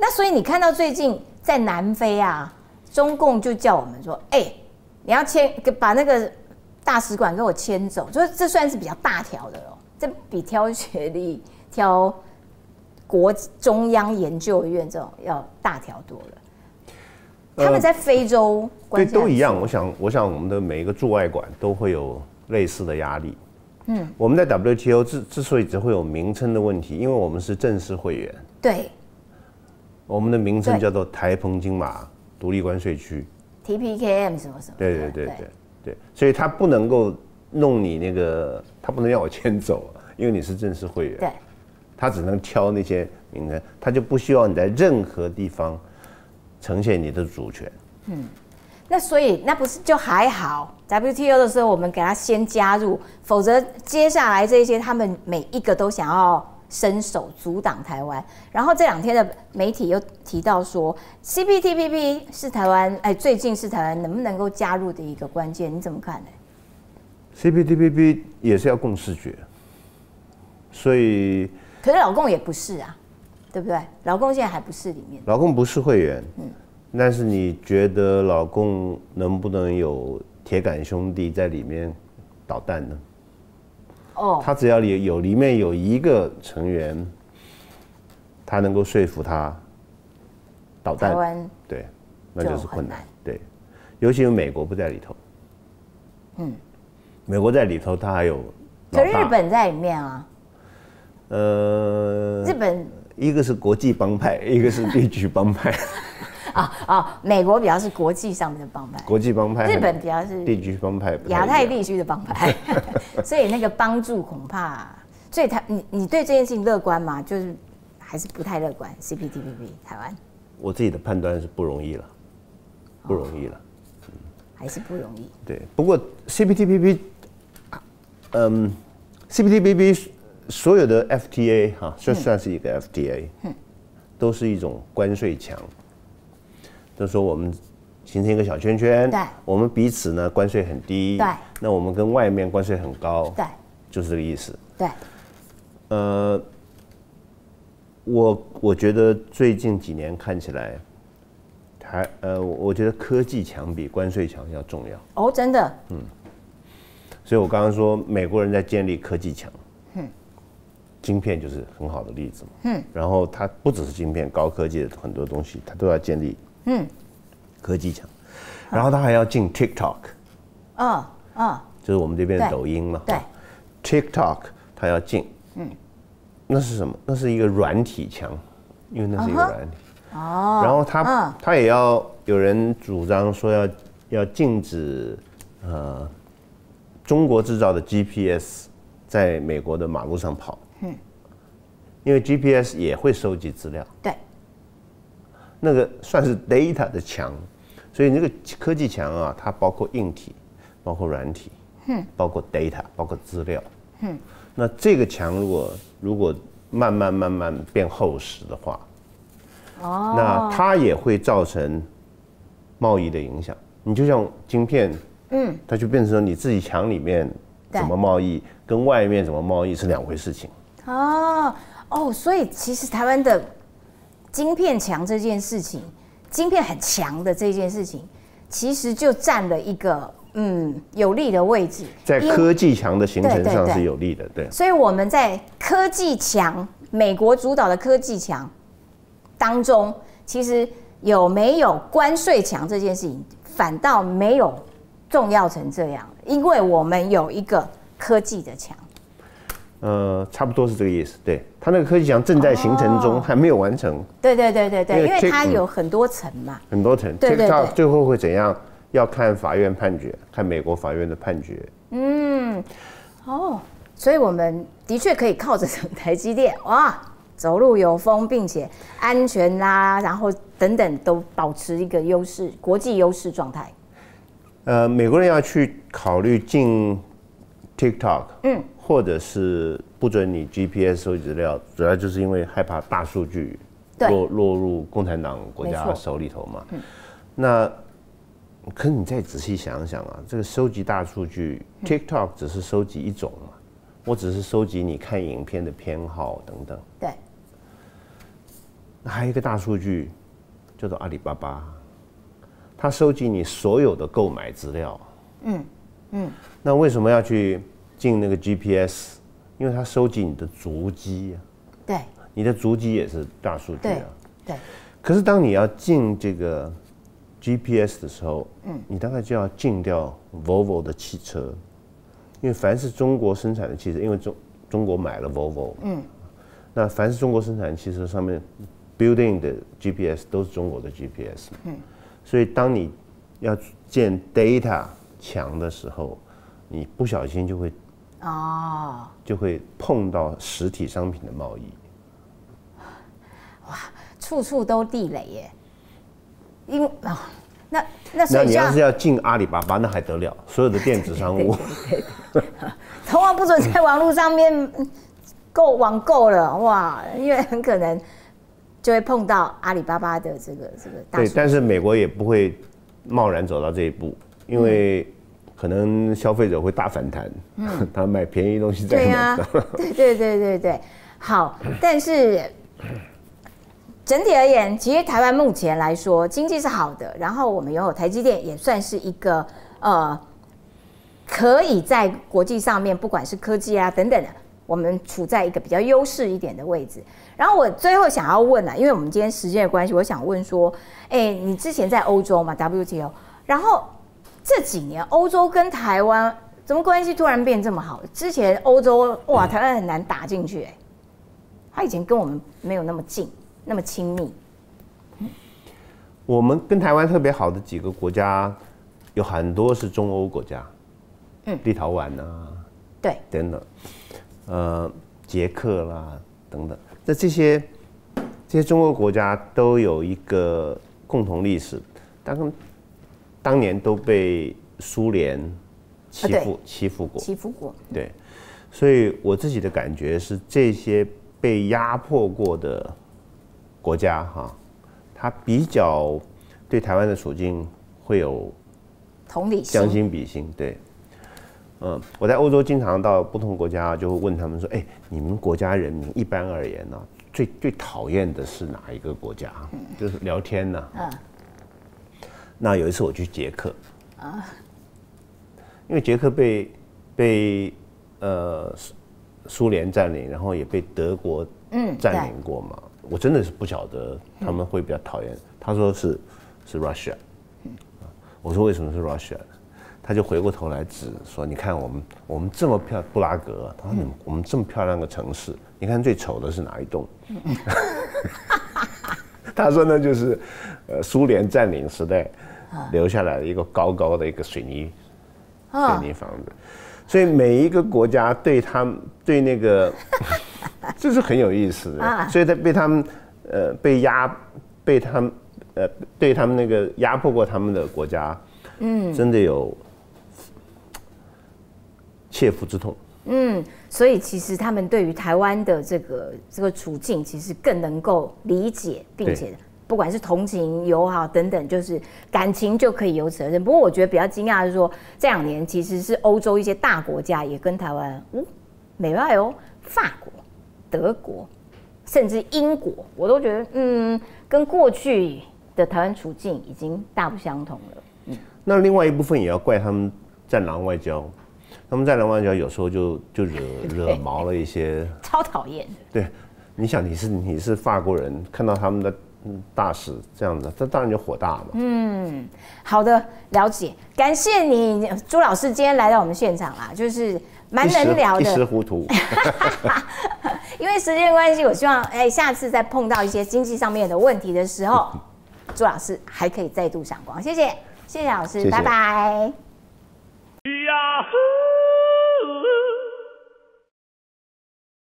那所以你看到最近在南非啊，中共就叫我们说，你要把那个大使馆给我迁走，就是这算是比较大条的了，这比挑学历、挑中央研究院这种要大条多了。他们在非洲对都一样。我想我们的每一个驻外馆都会有类似的压力。我们在 WTO 之所以只会有名称的问题，因为我们是正式会员。对。我们的名称叫做台澎金马独立关税区 ，TPKM 什么什么。对，所以他不能够弄你那个，他不能让我迁走，因为你是正式会员。对。他只能挑那些名称，他就不希望你在任何地方呈现你的主权。那所以那不是就还好 ？WTO 的时候我们给他先加入，否则接下来这些他们每一个都想要伸手阻挡台湾。然后这2天的媒体又提到说 ，CPTPP 是台湾最近是台湾能不能够加入的一个关键，你怎么看呢 ？CPTPP 也是要共视觉，所以可是老共也不是啊，对不对？老共现在还不是里面，老共不是会员。但是你觉得老共能不能有铁杆兄弟在里面捣蛋呢？他只要里面有一个成员，他能够说服他捣蛋，台湾对，那就是困难。对，尤其是美国不在里头。美国在里头，他还有老大。可日本在里面啊。日本一个是国际帮派，一个是地区帮派。美国比较是国际上面的帮派，国际帮派；日本比较是地区帮派，亚太地区的帮派。所以那个帮助恐怕，所以你对这件事情乐观吗？就是还是不太乐观 ？CPTPP 台湾，我自己的判断是不容易了，不容易了，还是不容易。对，不过 CPTPP 所有的 FTA 就算是一个 FTA，都是一种关税墙。就说我们形成一个小圈圈，对，我们彼此呢关税很低，对，那我们跟外面关税很高，对，就是这个意思。对，我觉得最近几年看起来，我觉得科技墙比关税墙要重要。真的。所以我刚刚说美国人在建立科技墙，晶片就是很好的例子嘛。然后它不只是晶片，高科技的很多东西，它都要建立。科技墙，然后他还要进 TikTok，就是我们这边的抖音嘛。对 ，TikTok 他要进，那是什么？那是一个软体墙，因为那是一个软体。然后他也要有人主张说要禁止中国制造的 GPS 在美国的马路上跑，因为 GPS 也会收集资料。对。那个算是 data 的墙，所以那个科技墙啊，它包括硬体，包括软体，包括 data， 包括资料。那这个墙如果慢慢变厚实的话，那它也会造成贸易的影响。你就像晶片，它就变成你自己墙里面怎么贸易，跟外面怎么贸易是2回事情。所以其实台湾的晶片强这件事情，晶片很强的这件事情，其实就占了一个有利的位置，在科技强的形成上是有利的，对。所以我们在科技强，美国主导的科技强当中，其实有没有关税强这件事情，反倒没有重要成这样，因为我们有一个科技的强。差不多是这个意思。对，它那个科技墙正在形成中，还没有完成。对，因为它有很多层嘛。很多层。对，最后会怎样？要看法院判决，看美国法院的判决。所以我们的确可以靠着台积电，走路有风，并且安全啦，然后等等都保持一个优势，国际优势状态。美国人要去考虑进 TikTok，或者是不准你 GPS 收集资料，主要就是因为害怕大数据落入共产党国家手里头嘛。那可是你再仔细想想啊，这个收集大数据，TikTok 只是收集一种嘛，我只是收集你看影片的偏好等等。对。还有一个大数据叫做阿里巴巴，它收集你所有的购买资料。那为什么要去进那个 GPS？ 因为它收集你的足迹啊。对。你的足迹也是大数据啊。对。可是当你要进这个 GPS 的时候，你大概就要禁掉 Volvo 的汽车，因为凡是中国生产的汽车，因为中国买了 Volvo，那凡是中国生产的汽车上面 building 的 GPS 都是中国的 GPS，所以当你要建 data 墙的时候，你不小心就会碰到实体商品的贸易。哇，处处都地雷耶！因为那所以你要是要进阿里巴巴，那还得了？所有的电子商务，通话不准在网络上面网购了，哇！因为很可能就会碰到阿里巴巴的这个大数据。对，但是美国也不会贸然走到这一步，因为可能消费者会大反弹，他买便宜东西再买。对，好，但是整体而言，其实台湾目前来说经济是好的，然后我们拥有台积电，也算是一个可以在国际上面，不管是科技啊等等的，我们处在一个比较优势一点的位置。然后我最后想要问因为我们今天时间的关系，我想问说，你之前在欧洲嘛 WTO， 然后这几年欧洲跟台湾怎么关系突然变这么好？之前欧洲哇，台湾很难打进去，他以前跟我们没有那么近。那么亲密，我们跟台湾特别好的几个国家，有很多是中欧国家，立陶宛啊，对，等等，捷克啦等等，那这些中欧国家都有一个共同历史，当年都被苏联欺负过，对，所以我自己的感觉是，这些被压迫过的国家它比较对台湾的处境会有同理心、将心比心。对，我在欧洲经常到不同国家，就会问他们说：“你们国家人民一般而言呢，最讨厌的是哪一个国家？”就是聊天呢。那有一次我去捷克，因为捷克被苏联占领，然后也被德国占领过嘛。我真的是不晓得他们会比较讨厌。他说是 Russia，我说为什么是 Russia？ 他就回过头来指说：“你看我们这么漂亮，布拉格，他说我们这么漂亮的城市，你看最丑的是哪一栋？”他说呢，就是苏联占领时代留下来的一个高高的一个水泥房子。所以每一个国家对那个，这是很有意思的。所以被他们对他们那个压迫过他们的国家，真的有切肤之痛。所以其实他们对于台湾的这个处境，其实更能够理解，并且不管是同情、友好等等，就是感情就可以由此而生。不过我觉得比较惊讶的是说，这2年其实是欧洲一些大国家也跟台湾，美外法国、德国，甚至英国，我都觉得跟过去的台湾处境已经大不相同了。那另外一部分也要怪他们战狼外交，他们战狼外交有时候就惹毛了一些，超讨厌的。对，你想你是法国人，看到他们的大使这样子，这当然就火大嘛。好的，了解，感谢你朱老师今天来到我们现场啦，就是蛮能聊的，一时糊涂。因为时间关系，我希望下次再碰到一些经济上面的问题的时候，朱老师还可以再度赏光。谢谢老师，谢谢，拜拜。Yahoo!